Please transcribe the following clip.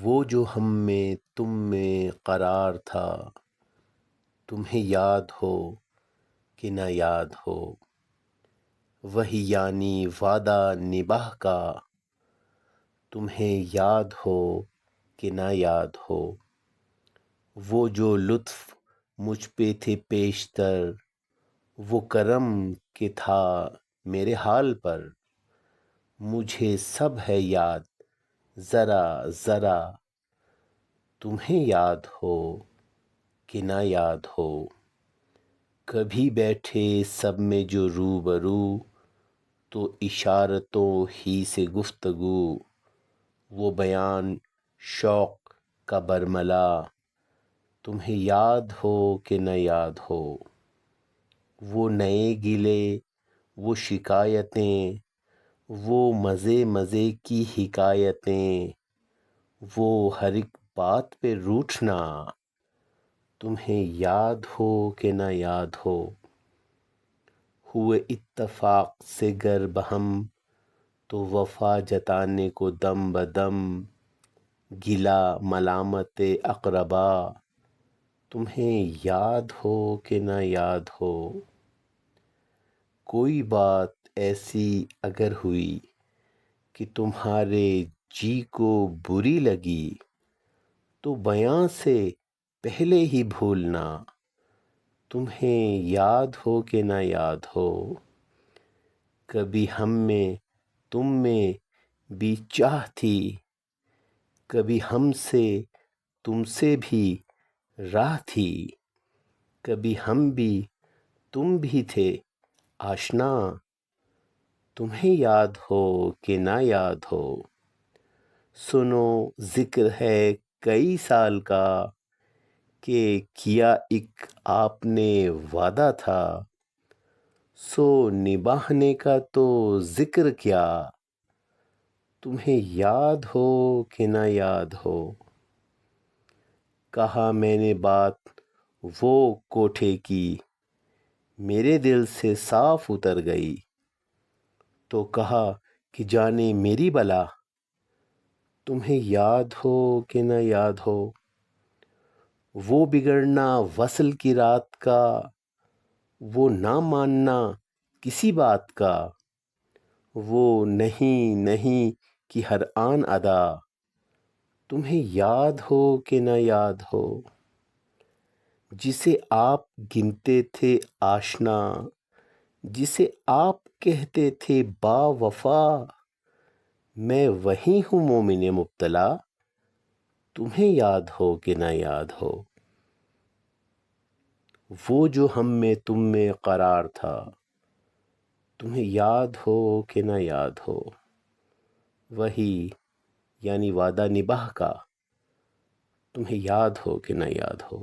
وہ جو ہم میں تم میں قرار تھا، تمہیں یاد ہو کہ نہ یاد ہو، وہی یعنی وعدہ نباہ کا، تمہیں یاد ہو کہ نہ یاد ہو۔ وہ جو لطف مجھ پہ تھے پیشتر، وہ کرم کہ تھا میرے حال پر، مجھے سب ہے یاد ذرا ذرا، تمہیں یاد ہو کہ نہ یاد ہو۔ کبھی بیٹھے سب میں جو روبرو، تو اشارتوں ہی سے گفتگو، وہ بیان شوق کا برملا، تمہیں یاد ہو کہ نہ یاد ہو۔ وہ نئے گلے، وہ شکایتیں، وہ مزے مزے کی حکایتیں، وہ ہر ایک بات پہ روٹھنا، تمہیں یاد ہو کہ نہ یاد ہو۔ ہوئے اتفاق سے گر بہم، تو وفا جتانے کو دم بدم، گلہ ملامت اقربا، تمہیں یاد ہو کہ نہ یاد ہو۔ کوئی بات ایسی اگر ہوئی کہ تمہارے جی کو بری لگی، تو بیاں سے پہلے ہی بھولنا، تمہیں یاد ہو کہ نہ یاد ہو۔ کبھی ہم میں تم میں بھی چاہ تھی، کبھی ہم سے تم سے بھی راہ تھی، کبھی ہم بھی تم بھی تھے آشنا، تمہیں یاد ہو کہ نہ یاد ہو۔ سنو ذکر ہے کئی سال کا، کہ کیا ایک آپ نے وعدہ تھا، سو نبھانے کا تو ذکر کیا، تمہیں یاد ہو کہ نہ یاد ہو۔ کہا میں نے بات وہ کوٹھے کی، میرے دل سے صاف اتر گئی، تو کہا کہ جانے میری بلا، تمہیں یاد ہو کہ نہ یاد ہو۔ وہ بگڑنا وصل کی رات کا، وہ نہ ماننا کسی بات کا، وہ نہیں نہیں کی ہر آن ادا، تمہیں یاد ہو کہ نہ یاد ہو۔ جسے آپ گنتے تھے آشنا، جسے آپ کہتے تھے با وفا، میں وہی ہوں مومن مبتلا، تمہیں یاد ہو کہ نہ یاد ہو۔ وہ جو ہم میں تم میں قرار تھا، تمہیں یاد ہو کہ نہ یاد ہو، وہی یعنی وعدہ نباہ کا، تمہیں یاد ہو کہ نہ یاد ہو۔